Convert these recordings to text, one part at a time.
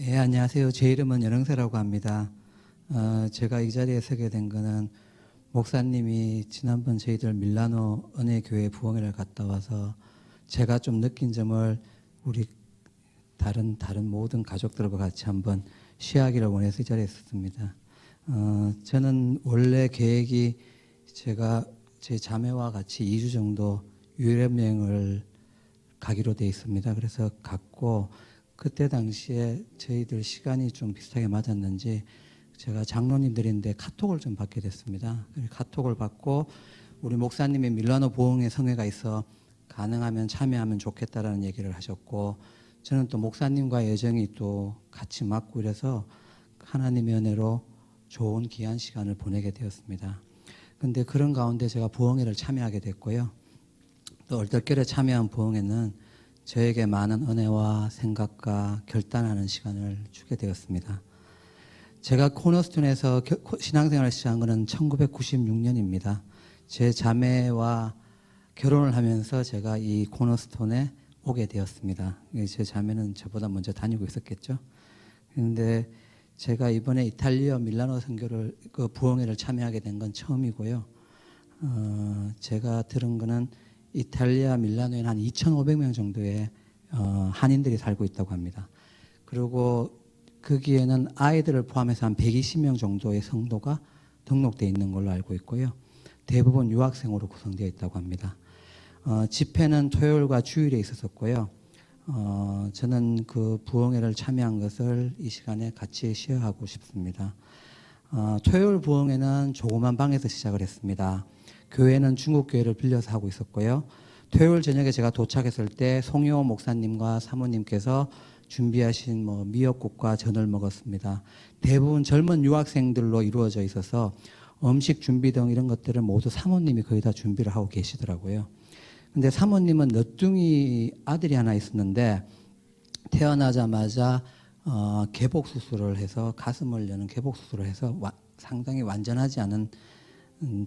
예, 안녕하세요. 제 이름은 연흥세라고 합니다. 제가 이 자리에 서게 된 거는 목사님이 지난번 저희들 밀라노 은혜교회 부흥회를 갔다 와서 제가 좀 느낀 점을 우리 다른 모든 가족들과 같이 한번 시하기를 원해서 이 자리에 있었습니다. 저는 원래 계획이 제가 제 자매와 같이 2주 정도 유럽 여행을 가기로 되어 있습니다. 그래서 갔고 그때 당시에 저희들 시간이 좀 비슷하게 맞았는지 제가 장로님들인데 카톡을 좀 받게 됐습니다. 카톡을 받고 우리 목사님이 밀라노 부흥회 성회가 있어 가능하면 참여하면 좋겠다라는 얘기를 하셨고 저는 또 목사님과 여정이 또 같이 맞고 이래서 하나님의 은혜로 좋은 귀한 시간을 보내게 되었습니다. 그런데 그런 가운데 제가 부흥회를 참여하게 됐고요. 또 얼떨결에 참여한 부흥회는 저에게 많은 은혜와 생각과 결단하는 시간을 주게 되었습니다. 제가 코너스톤에서 신앙생활을 시작한 것은 1996년입니다. 제 자매와 결혼을 하면서 제가 이 코너스톤에 오게 되었습니다. 제 자매는 저보다 먼저 다니고 있었겠죠. 그런데 제가 이번에 이탈리아 밀라노 선교를 부흥회를 참여하게 된 건 처음이고요. 제가 들은 거는 이탈리아 밀라노에는 한 2,500명 정도의 한인들이 살고 있다고 합니다. 그리고 거기에는 아이들을 포함해서 한 120명 정도의 성도가 등록되어 있는 걸로 알고 있고요. 대부분 유학생으로 구성되어 있다고 합니다. 집회는 토요일과 주일에 있었고요. 저는 그 부흥회를 참여한 것을 이 시간에 같이 쉐어하고 싶습니다. 토요일 부흥회는 조그만 방에서 시작을 했습니다. 교회는 중국 교회를 빌려서 하고 있었고요. 토요일 저녁에 제가 도착했을 때 송효 목사님과 사모님께서 준비하신 미역국과 전을 먹었습니다. 대부분 젊은 유학생들로 이루어져 있어서 음식 준비 등 이런 것들을 모두 사모님이 거의 다 준비를 하고 계시더라고요. 근데 사모님은 너뚱이 아들이 하나 있었는데 태어나자마자 개복 수술을 해서 가슴을 여는 개복 수술을 해서 상당히 완전하지 않은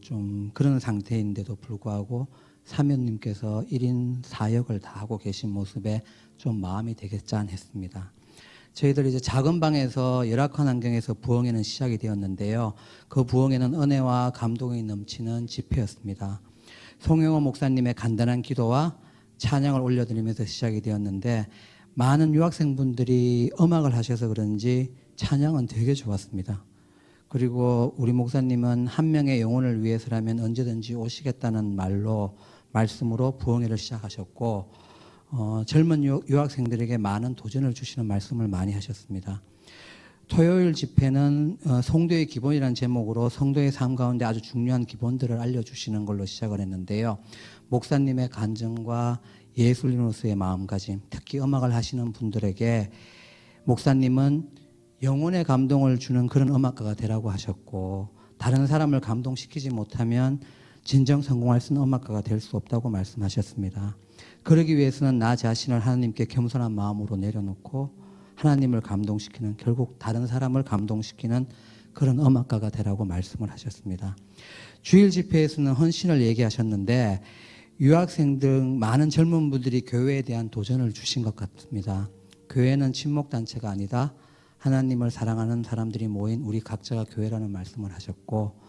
좀 그런 상태인데도 불구하고 사모님께서 1인 4역을 다 하고 계신 모습에 좀 마음이 되게 짠했습니다. 저희들 이제 작은 방에서 열악한 환경에서 부흥회는 시작이 되었는데요. 그 부흥회는 은혜와 감동이 넘치는 집회였습니다. 송영호 목사님의 간단한 기도와 찬양을 올려드리면서 시작이 되었는데 많은 유학생분들이 음악을 하셔서 그런지 찬양은 되게 좋았습니다. 그리고 우리 목사님은 한 명의 영혼을 위해서라면 언제든지 오시겠다는 말씀으로 부흥회를 시작하셨고 젊은 유학생들에게 많은 도전을 주시는 말씀을 많이 하셨습니다. 토요일 집회는 성도의 기본이라는 제목으로 성도의 삶 가운데 아주 중요한 기본들을 알려주시는 걸로 시작을 했는데요. 목사님의 간증과 예술인으로서의 마음가짐, 특히 음악을 하시는 분들에게 목사님은 영혼의 감동을 주는 그런 음악가가 되라고 하셨고 다른 사람을 감동시키지 못하면 진정 성공할 수 있는 음악가가 될 수 없다고 말씀하셨습니다. 그러기 위해서는 나 자신을 하나님께 겸손한 마음으로 내려놓고 하나님을 감동시키는 결국 다른 사람을 감동시키는 그런 음악가가 되라고 말씀을 하셨습니다. 주일 집회에서는 헌신을 얘기하셨는데 유학생 등 많은 젊은 분들이 교회에 대한 도전을 주신 것 같습니다. 교회는 친목단체가 아니다. 하나님을 사랑하는 사람들이 모인 우리 각자가 교회라는 말씀을 하셨고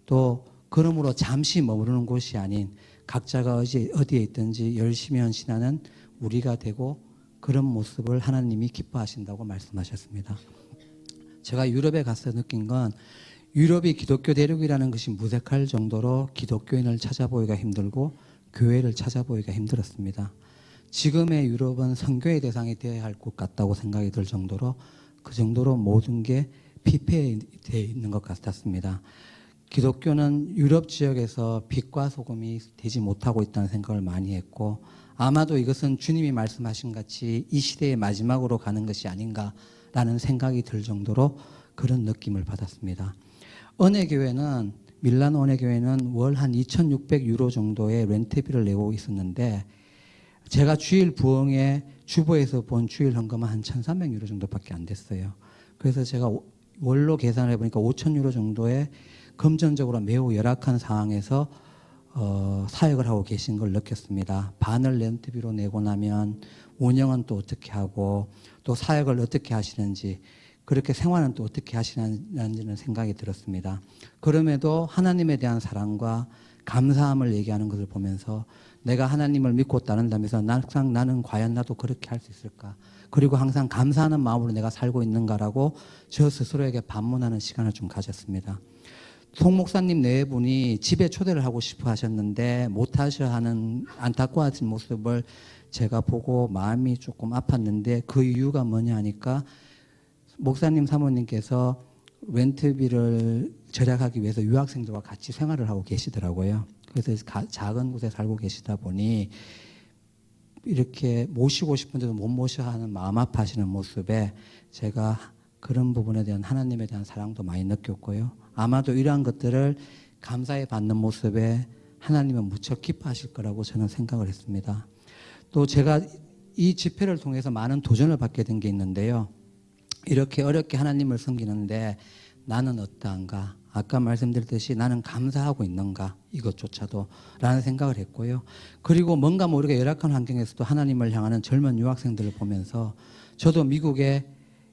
또 그러므로 잠시 머무르는 곳이 아닌 각자가 어디에 있든지 열심히 헌신하는 우리가 되고 그런 모습을 하나님이 기뻐하신다고 말씀하셨습니다. 제가 유럽에 가서 느낀 건 유럽이 기독교 대륙이라는 것이 무색할 정도로 기독교인을 찾아보기가 힘들고 교회를 찾아보기가 힘들었습니다. 지금의 유럽은 선교의 대상이 되어야 할 것 같다고 생각이 들 정도로 그 정도로 모든 게 피폐되어 있는 것 같았습니다. 기독교는 유럽 지역에서 빛과 소금이 되지 못하고 있다는 생각을 많이 했고 아마도 이것은 주님이 말씀하신 같이 이 시대의 마지막으로 가는 것이 아닌가라는 생각이 들 정도로 그런 느낌을 받았습니다. 은혜교회는 밀라노 은혜교회는 월 한 2,600유로 정도의 렌트비를 내고 있었는데 제가 주일 부흥회 주보에서 본 주일 헌금은 한 1,300유로 정도밖에 안 됐어요. 그래서 제가 월로 계산을 해보니까 5,000유로 정도의 금전적으로 매우 열악한 상황에서 사역을 하고 계신 걸 느꼈습니다. 반을 렌트비로 내고 나면 운영은 또 어떻게 하고 또 사역을 어떻게 하시는지 그렇게 생활은 또 어떻게 하시는지는 생각이 들었습니다. 그럼에도 하나님에 대한 사랑과 감사함을 얘기하는 것을 보면서 내가 하나님을 믿고 따른다면서 항상 나는 과연 나도 그렇게 할 수 있을까? 그리고 항상 감사하는 마음으로 내가 살고 있는가라고 저 스스로에게 반문하는 시간을 좀 가졌습니다. 송 목사님 네 분이 집에 초대를 하고 싶어 하셨는데 못하셔 하는 안타까워하신 모습을 제가 보고 마음이 조금 아팠는데 그 이유가 뭐냐 하니까 목사님 사모님께서 렌트비를 절약하기 위해서 유학생들과 같이 생활을 하고 계시더라고요. 그래서 작은 곳에 살고 계시다 보니 이렇게 모시고 싶은데도 못 모셔 하는 마음 아파하시는 모습에 제가 그런 부분에 대한 하나님에 대한 사랑도 많이 느꼈고요. 아마도 이러한 것들을 감사해 받는 모습에 하나님은 무척 기뻐하실 거라고 저는 생각을 했습니다. 또 제가 이 집회를 통해서 많은 도전을 받게 된 게 있는데요. 이렇게 어렵게 하나님을 섬기는데 나는 어떠한가? 아까 말씀드렸듯이 나는 감사하고 있는가? 이것조차도 라는 생각을 했고요. 그리고 뭔가 모르게 열악한 환경에서도 하나님을 향하는 젊은 유학생들을 보면서 저도 미국에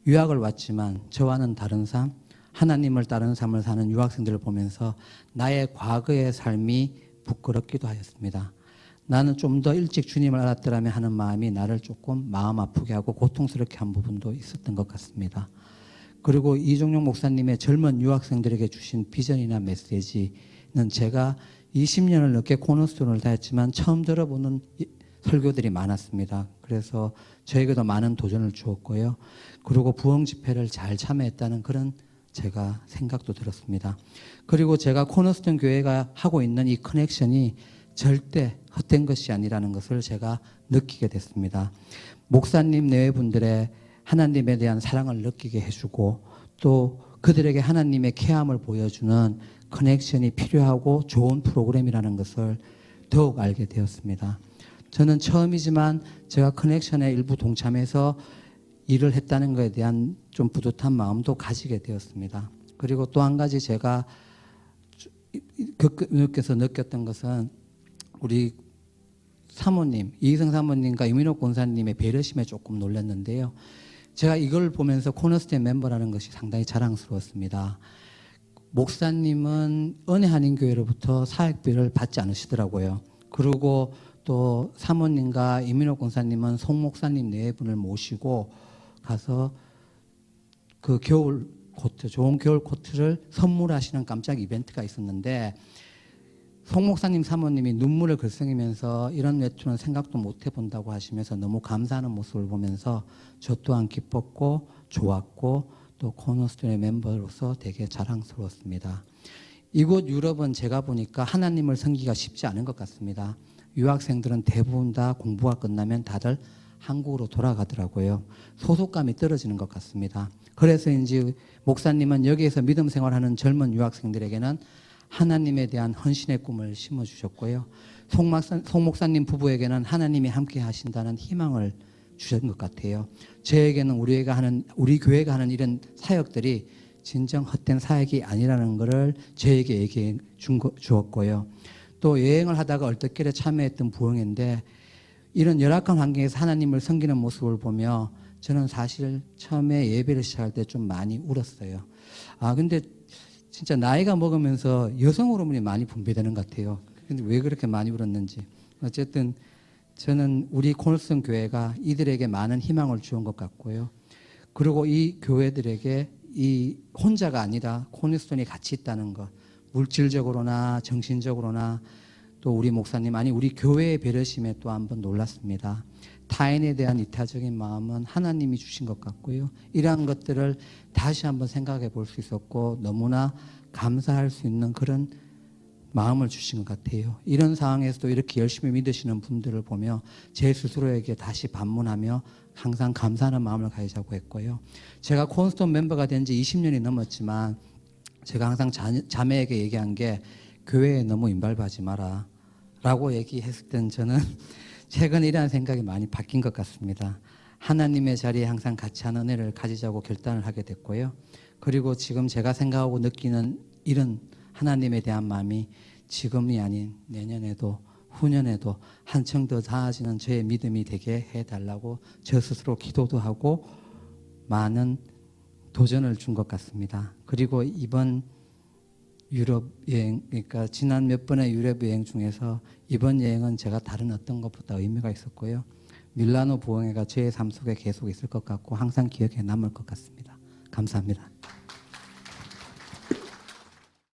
유학을 왔지만 저와는 다른 삶, 하나님을 따르는 삶을 사는 유학생들을 보면서 나의 과거의 삶이 부끄럽기도 하였습니다. 나는 좀 더 일찍 주님을 알았더라면 하는 마음이 나를 조금 마음 아프게 하고 고통스럽게 한 부분도 있었던 것 같습니다. 그리고 이종용 목사님의 젊은 유학생들에게 주신 비전이나 메시지는 제가 20년을 넘게 코너스톤을 다했지만 처음 들어보는 설교들이 많았습니다. 그래서 저에게도 많은 도전을 주었고요. 그리고 부흥 집회를 잘 참여했다는 그런 제가 생각도 들었습니다. 그리고 제가 코너스톤 교회가 하고 있는 이 커넥션이 절대 헛된 것이 아니라는 것을 제가 느끼게 됐습니다. 목사님 내외분들의 하나님에 대한 사랑을 느끼게 해주고 또 그들에게 하나님의 케어함을 보여주는 커넥션이 필요하고 좋은 프로그램이라는 것을 더욱 알게 되었습니다. 저는 처음이지만 제가 커넥션에 일부 동참해서 일을 했다는 것에 대한 좀 뿌듯한 마음도 가지게 되었습니다. 그리고 또 한 가지 제가 느꼈던 것은 우리 사모님, 이희성 사모님과 이민호 권사님의 배려심에 조금 놀랐는데요. 제가 이걸 보면서 코너스톤 멤버라는 것이 상당히 자랑스러웠습니다. 목사님은 은혜 한인교회로부터 사역비를 받지 않으시더라고요. 그리고 또 사모님과 이민호 권사님은 송 목사님 네 분을 모시고 가서 그 겨울 코트, 좋은 겨울 코트를 선물하시는 깜짝 이벤트가 있었는데 송 목사님 사모님이 눈물을 글썽이면서 이런 외투는 생각도 못 해본다고 하시면서 너무 감사하는 모습을 보면서 저 또한 기뻤고 좋았고 또 코너스톤의 멤버로서 되게 자랑스러웠습니다. 이곳 유럽은 제가 보니까 하나님을 섬기기가 쉽지 않은 것 같습니다. 유학생들은 대부분 다 공부가 끝나면 다들 한국으로 돌아가더라고요. 소속감이 떨어지는 것 같습니다. 그래서인지 목사님은 여기에서 믿음 생활하는 젊은 유학생들에게는 하나님에 대한 헌신의 꿈을 심어주셨고요. 송 목사님 부부에게는 하나님이 함께 하신다는 희망을 주신 것 같아요. 저에게는 우리 교회가 하는 이런 사역들이 진정 헛된 사역이 아니라는 것을 저에게 얘기해 주었고요. 또 여행을 하다가 얼떨결에 참여했던 부흥회인데 이런 열악한 환경에서 하나님을 섬기는 모습을 보며 저는 사실 처음에 예배를 시작할 때 좀 많이 울었어요. 근데 진짜 나이가 먹으면서 여성 호르몬이 많이 분비되는 것 같아요. 근데 왜 그렇게 많이 울었는지. 어쨌든 저는 우리 코너스톤 교회가 이들에게 많은 희망을 주은 것 같고요. 그리고 이 교회들에게 이 혼자가 아니라 코너스톤이 같이 있다는 것, 물질적으로나 정신적으로나 또 우리 목사님 아니 우리 교회의 배려심에 또 한번 놀랐습니다. 타인에 대한 이타적인 마음은 하나님이 주신 것 같고요. 이러한 것들을 다시 한번 생각해 볼 수 있었고 너무나 감사할 수 있는 그런 마음을 주신 것 같아요. 이런 상황에서도 이렇게 열심히 믿으시는 분들을 보며 제 스스로에게 다시 반문하며 항상 감사하는 마음을 가지자고 했고요. 제가 코너스톤 멤버가 된 지 20년이 넘었지만 제가 항상 자매에게 얘기한 게 교회에 너무 인발하지 마라 라고 얘기했을 땐 저는 최근에 이러한 생각이 많이 바뀐 것 같습니다. 하나님의 자리에 항상 같이 하는 은혜를 가지자고 결단을 하게 됐고요. 그리고 지금 제가 생각하고 느끼는 이런 하나님에 대한 마음이 지금이 아닌 내년에도 후년에도 한층 더 나아지는 저의 믿음이 되게 해달라고 저 스스로 기도도 하고 많은 도전을 준 것 같습니다. 그리고 이번 유럽 여행, 그러니까 지난 몇 번의 유럽 여행 중에서 이번 여행은 제가 다른 어떤 것보다 의미가 있었고요. 밀라노 부흥회가 제 삶 속에 계속 있을 것 같고 항상 기억에 남을 것 같습니다. 감사합니다.